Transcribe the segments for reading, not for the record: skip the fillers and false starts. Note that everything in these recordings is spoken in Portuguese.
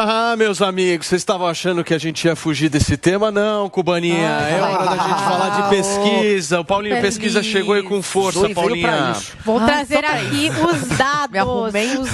Ah, meus amigos, vocês estavam achando que a gente ia fugir desse tema? Não, Cubaninha, é hora da gente falar de pesquisa. O Paulinho Pesquisa chegou aí com força, Paulinha. Vou trazer aqui os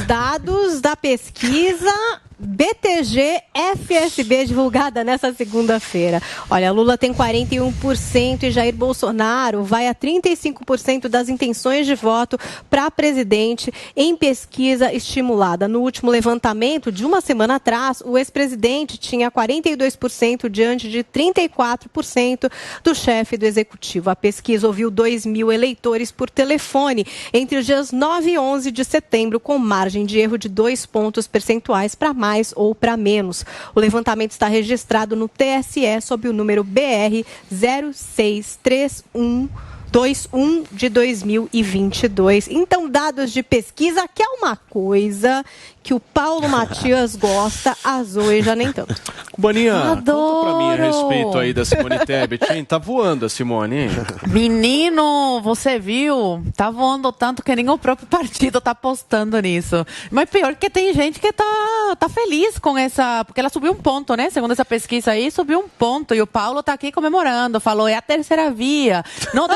dados da pesquisa BTG FSB divulgada nessa segunda-feira. Olha, Lula tem 41% e Jair Bolsonaro vai a 35% das intenções de voto para presidente em pesquisa estimulada. No último levantamento, de uma semana atrás, o ex-presidente tinha 42% diante de 34% do chefe do executivo. A pesquisa ouviu 2.000 eleitores por telefone entre os dias 9 e 11 de setembro, com margem de erro de 2 pontos percentuais para mais ou para menos. O levantamento está registrado no TSE sob o número BR 063121 de 2022. Então, dados de pesquisa, que é uma coisa que o Paulo Matias gosta, a Zoe já nem tanto. Cubaninha, conta pra mim a respeito aí da Simone Tebet, hein? Tá voando a Simone, hein? Menino, você viu? Tá voando tanto que nem o próprio partido tá apostando nisso. Mas pior que tem gente que tá feliz com essa... Porque ela subiu um ponto, né? Segundo essa pesquisa aí, subiu um ponto. E o Paulo tá aqui comemorando. Falou, é a terceira via. Não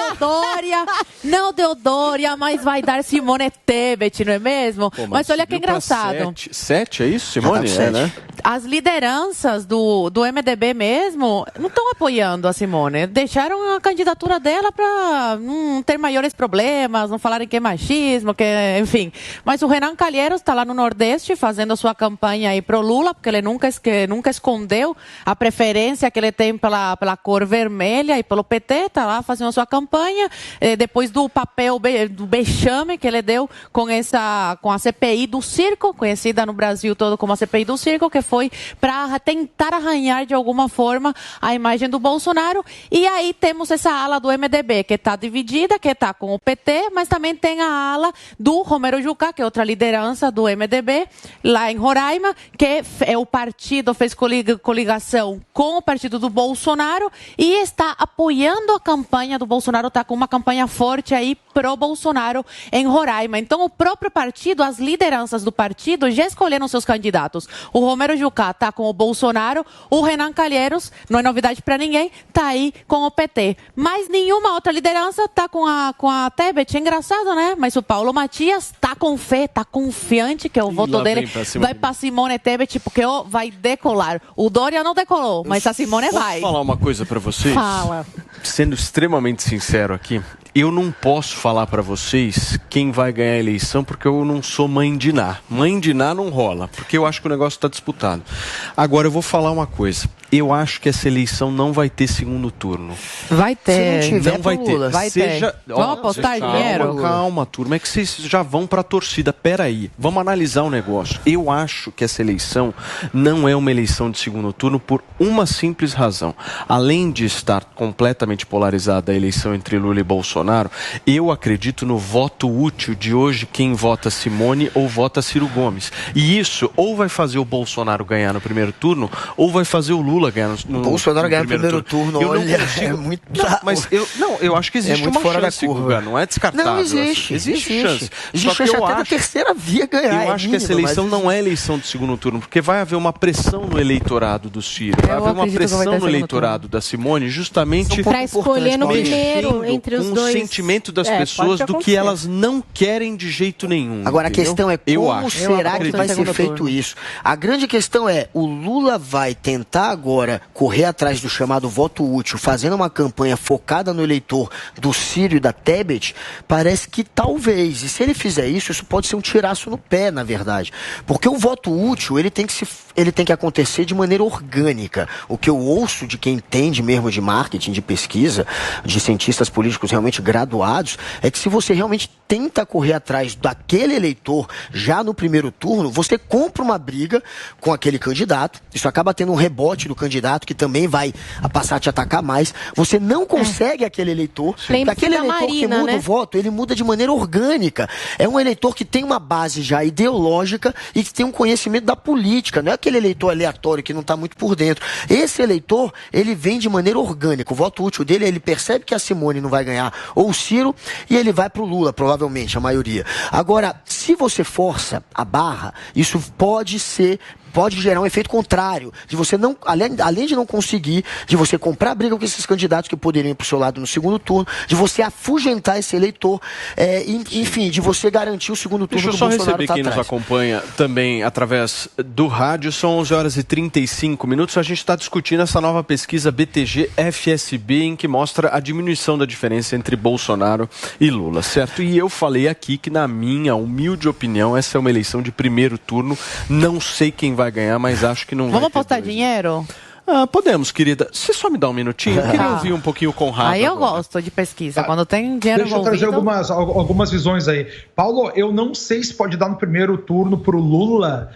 deu Dória, mas vai dar Simone Tebet, não é mesmo? Pô, mas olha que engraçado. Sete, é isso, Simone? É, né? As lideranças do MDB mesmo não estão apoiando a Simone. Deixaram a candidatura dela para não ter maiores problemas, não falarem que é machismo, enfim. Mas o Renan Calheiros está lá no Nordeste fazendo a sua campanha aí pro Lula, porque ele nunca escondeu a preferência que ele tem pela cor vermelha e pelo PT, está lá fazendo a sua campanha, depois do papel do vexame que ele deu com a CPI do circo, conhecida no Brasil todo como a CPI do circo, que foi para tentar arranhar de alguma forma a imagem do Bolsonaro. E aí temos essa ala do MDB que está dividida, que está com o PT, mas também tem a ala do Romero Jucá, que é outra liderança do MDB, lá em Roraima, que é o partido, fez coligação com o partido do Bolsonaro e está apoiando a campanha do Bolsonaro, está com uma campanha forte aí pró-Bolsonaro em Roraima. Então, o próprio partido, as lideranças do partido já escolheram seus candidatos. O Romero Jucá está com o Bolsonaro, o Renan Calheiros, não é novidade para ninguém, está aí com o PT. Mas nenhuma outra liderança está com a Tebet. É engraçado, né? Mas o Paulo Matias está com fé, está confiante que o voto dele vai para Simone Tebet, porque vai decolar. O Dória não decolou, mas a Simone vai. Posso falar uma coisa para vocês? Fala. Sendo extremamente sincero aqui, eu não posso falar para vocês quem vai ganhar a eleição, porque eu não sou mãe de Ná. Mãe de Ná não rola, porque eu acho que o negócio está disputado. Agora, eu vou falar uma coisa. Eu acho que essa eleição não vai ter segundo turno. Vai ter. Não vai ter. Vai ter. Vamos apostar dinheiro? Calma, turma. É que vocês já vão para a torcida. Peraí. Vamos analisar o negócio. Eu acho que essa eleição não é uma eleição de segundo turno por uma simples razão. Além de estar completamente polarizada a eleição entre Lula e Bolsonaro, eu acredito no voto útil de hoje, quem vota Simone ou vota Ciro Gomes. E isso ou vai fazer o Bolsonaro ganhar no primeiro turno, ou vai fazer o Lula ganhar no Bolsonaro ganhar no primeiro turno. Eu olha, não consigo... é muito... Não, mas eu acho que existe uma chance, Guga, não é descartável. Não, existe. Assim. Existe chance. Existe chance até da terceira via ganhar. Eu acho que essa eleição não é eleição de segundo turno, porque vai haver uma pressão no eleitorado do Ciro, vai haver uma pressão no eleitorado da Simone, justamente para escolher no primeiro entre os dois. O sentimento das pessoas do que elas não querem de jeito nenhum. Agora, entendeu? A questão é como será que vai ser feito isso? A grande questão é, o Lula vai tentar agora correr atrás do chamado voto útil, fazendo uma campanha focada no eleitor do Ciro e da Tebet? Parece que talvez, e se ele fizer isso pode ser um tiraço no pé, na verdade. Porque o voto útil, ele tem que acontecer de maneira orgânica. O que eu ouço de quem entende mesmo de marketing, de pesquisa, de cientistas políticos realmente graduados, é que se você realmente tenta correr atrás daquele eleitor já no primeiro turno, você compra uma briga com aquele candidato, isso acaba tendo um rebote do candidato que também vai passar a te atacar mais. Você não consegue aquele eleitor, porque aquele eleitor que muda o voto, ele muda de maneira orgânica. É um eleitor que tem uma base já ideológica e que tem um conhecimento da política, não é aquele eleitor aleatório que não está muito por dentro. Esse eleitor, ele vem de maneira orgânica. O voto útil dele, ele percebe que a Simone não vai ganhar, ou o Ciro, e ele vai para o Lula, provavelmente, a maioria. Agora, se você força a barra, isso pode ser pode gerar um efeito contrário, de você não, além de não conseguir, de você comprar briga com esses candidatos que poderiam ir para o seu lado no segundo turno, de você afugentar esse eleitor, enfim, de você garantir o segundo turno do Bolsonaro. Deixa eu só receber quem nos acompanha também através do rádio. São 11h35. A gente está discutindo essa nova pesquisa BTG-FSB, em que mostra a diminuição da diferença entre Bolsonaro e Lula, certo? E eu falei aqui que, na minha humilde opinião, essa é uma eleição de primeiro turno. Não sei quem vai ganhar, mas acho que não vai. Vamos apostar dinheiro? Podemos, querida. Você só me dá um minutinho? Eu queria ouvir um pouquinho o Conrado. Aí eu gosto de pesquisa. Quando tem dinheiro envolvido... Deixa eu trazer algumas visões aí. Paulo, eu não sei se pode dar no primeiro turno para o Lula,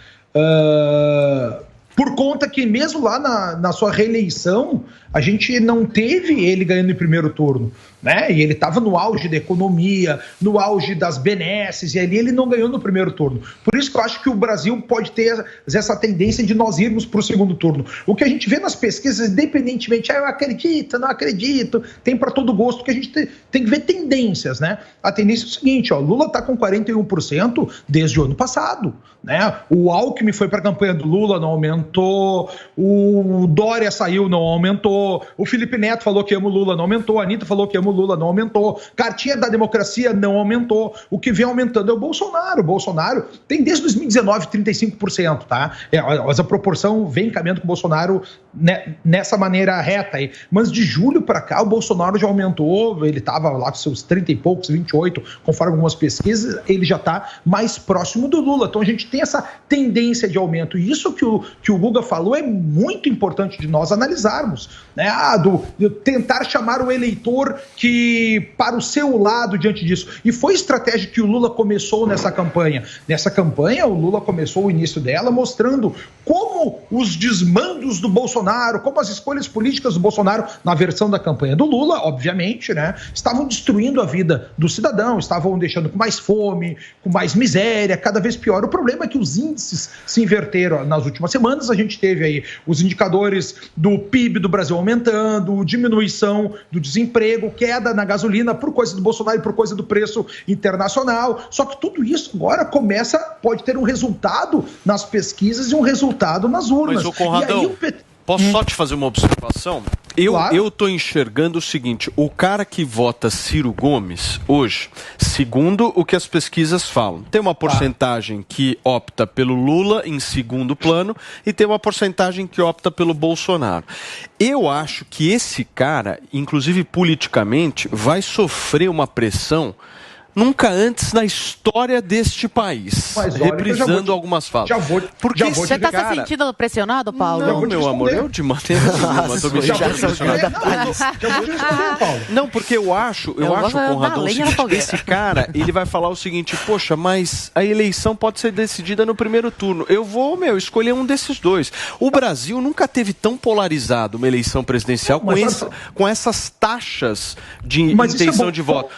por conta que mesmo lá na sua reeleição, a gente não teve ele ganhando em primeiro turno, né? E ele estava no auge da economia, no auge das benesses, e ali ele não ganhou no primeiro turno. Por isso que eu acho que o Brasil pode ter essa tendência de nós irmos para o segundo turno. O que a gente vê nas pesquisas, independentemente, eu acredito, não acredito, tem para todo gosto, porque a gente tem que ver tendências, né? A tendência é o seguinte, Lula está com 41% desde o ano passado, né? O Alckmin foi para a campanha do Lula, não aumentou, o Dória saiu, não aumentou, o Felipe Neto falou que ama o Lula, não aumentou, a Anitta falou que ama o Lula, não aumentou, Cartinha da Democracia não aumentou, o que vem aumentando é o Bolsonaro. O Bolsonaro tem desde 2019 35%, tá? Mas a proporção vem caminhando com o Bolsonaro nessa maneira reta aí. Mas de julho para cá o Bolsonaro já aumentou, ele estava lá com seus 30 e poucos, 28, conforme algumas pesquisas, ele já está mais próximo do Lula. Então a gente tem essa tendência de aumento. E isso que o Guga falou é muito importante de nós analisarmos, né? De tentar chamar o eleitor que para o seu lado diante disso. E foi estratégia que o Lula começou nessa campanha. Nessa campanha, o Lula começou o início dela mostrando como os desmandos do Bolsonaro, como as escolhas políticas do Bolsonaro, na versão da campanha do Lula, obviamente, né, estavam destruindo a vida do cidadão, estavam deixando com mais fome, com mais miséria, cada vez pior. O problema é que os índices se inverteram nas últimas semanas. A gente teve aí os indicadores do PIB do Brasil aumentando, diminuição do desemprego, queda na gasolina por coisa do Bolsonaro e por coisa do preço internacional. Só que tudo isso agora pode ter um resultado nas pesquisas e um resultado nas urnas. Mas, ô Conradão, posso só te fazer uma observação? Eu tô enxergando o seguinte, o cara que vota Ciro Gomes hoje, segundo o que as pesquisas falam, tem uma porcentagem que opta pelo Lula em segundo plano e tem uma porcentagem que opta pelo Bolsonaro. Eu acho que esse cara, inclusive politicamente, vai sofrer uma pressão nunca antes na história deste país, reprisando algumas falas. Porque você está se sentindo pressionado, Paulo? Não, meu amor, eu de maneira nenhuma estou me sentindo pressionado. Não, porque eu acho, Conradão, esse cara, ele vai falar o seguinte, poxa, mas a eleição pode ser decidida no primeiro turno. Eu vou, escolher um desses dois. O Brasil nunca teve tão polarizado uma eleição presidencial com essas taxas de intenção de voto.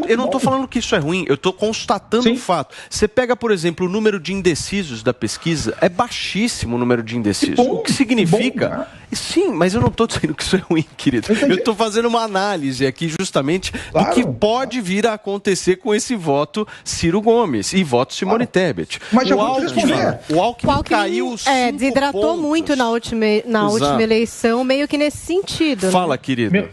Eu não estou falando que isso é ruim, eu estou constatando o fato. Você pega, por exemplo, o número de indecisos da pesquisa, é baixíssimo o número de indecisos. O que significa... Sim, mas eu não estou dizendo que isso é ruim, querido. Eu estou fazendo uma análise aqui justamente do que pode vir a acontecer com esse voto Ciro Gomes e voto Simone Tebet. Mas já vou te responder. O Alckmin caiu 5 desidratou pontos. Muito na última eleição, meio que nesse sentido. Fala, querido.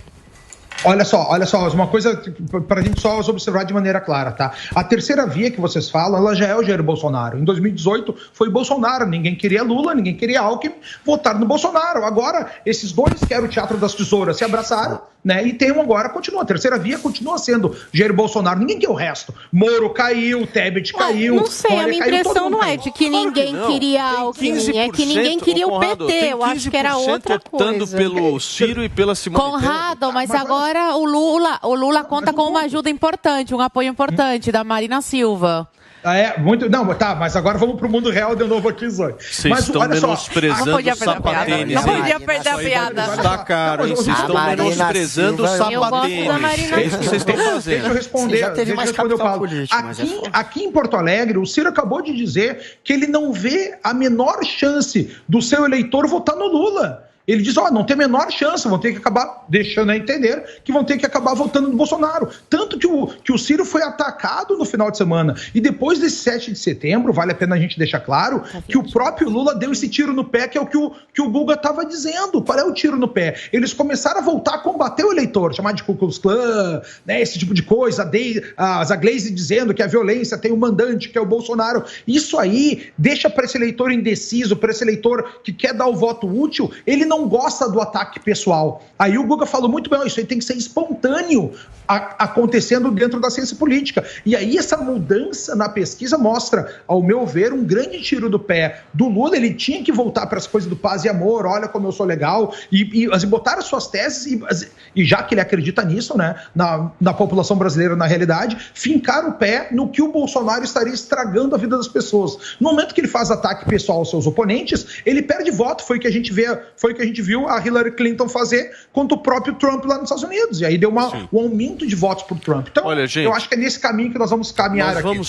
Olha só, uma coisa para a gente só observar de maneira clara, tá? A terceira via que vocês falam, ela já é o Jair Bolsonaro. Em 2018 foi Bolsonaro, ninguém queria Lula, ninguém queria Alckmin, votaram no Bolsonaro. Agora, esses dois que eram o Teatro das Tesouras se abraçaram, né? E tem agora, continua. A terceira via continua sendo Jair Bolsonaro, ninguém quer o resto. Moro caiu, Tebet caiu. Não sei, a minha impressão não é de que ninguém queria Alckmin, é que ninguém queria o PT. Eu acho que era outra coisa. Optando pelo Ciro e pela Simone Tebet. Conrado, mas agora o Lula conta com uma ajuda importante, um apoio importante da Marina Silva. Mas agora vamos pro mundo real de novo aqui, Zoe. Vocês estão menosprezando o sapatênis. Não podia perder a piada. Tá caro, hein? Vocês estão menosprezando o sapatênis. É isso que vocês estão fazendo. Deixa eu responder. Já teve mais capital político. Aqui em Porto Alegre, o Ciro acabou de dizer que ele não vê a menor chance do seu eleitor votar no Lula. Ele diz, não tem a menor chance, vão ter que acabar deixando a entender que vão ter que acabar votando no Bolsonaro. Tanto que o Ciro foi atacado no final de semana. E depois desse 7 de setembro, vale a pena a gente deixar claro que o próprio Lula deu esse tiro no pé, que é o que o Guga estava dizendo. Qual é o tiro no pé? Eles começaram a voltar a combater o eleitor, chamar de Ku Klux Klan, né, esse tipo de coisa, a Glaze dizendo que a violência tem um mandante, que é o Bolsonaro. Isso aí deixa para esse eleitor indeciso, para esse eleitor que quer dar o voto útil, ele não gosta do ataque pessoal. Aí o Guga falou muito bem, isso aí tem que ser espontâneo acontecendo dentro da ciência política. E aí essa mudança na pesquisa mostra, ao meu ver, um grande tiro do pé do Lula. Ele tinha que voltar para as coisas do paz e amor, olha como eu sou legal, e botar as suas teses, e já que ele acredita nisso, né, na população brasileira, na realidade, fincar o pé no que o Bolsonaro estaria estragando a vida das pessoas. No momento que ele faz ataque pessoal aos seus oponentes, ele perde voto. Foi o que a gente viu a Hillary Clinton fazer contra o próprio Trump lá nos Estados Unidos. E aí deu um aumento de votos para o Trump. Então, olha, gente, eu acho que é nesse caminho que nós vamos caminhar aqui.